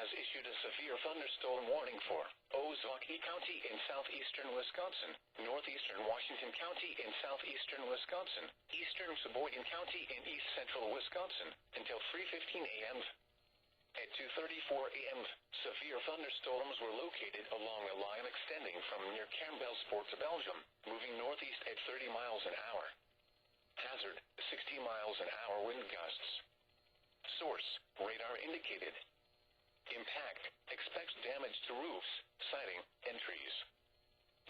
has issued a severe thunderstorm warning for Milwaukee County in southeastern Wisconsin, northeastern Washington County in southeastern Wisconsin, eastern Sheboygan County in east central Wisconsin, until 3:15 a.m. At 2:34 a.m., severe thunderstorms were located along a line extending from near Campbellsport to Belgium, moving northeast at 30 miles an hour. Hazard, 60 miles an hour wind gusts. Source, radar indicated. Impact, expect damage to roofs, siding, and trees.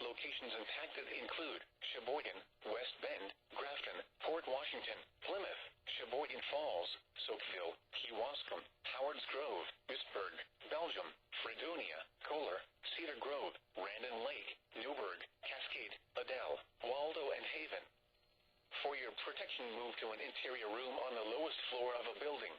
Locations impacted include Sheboygan, West Bend, Grafton, Port Washington, Plymouth, Sheboygan Falls, Soapville, Kewaskum, Howards Grove, Pittsburgh, Belgium, Fredonia, Kohler, Cedar Grove, Randon Lake, Newburgh, Cascade, Adel, Waldo, and Haven. For your protection, move to an interior room on the lowest floor of a building.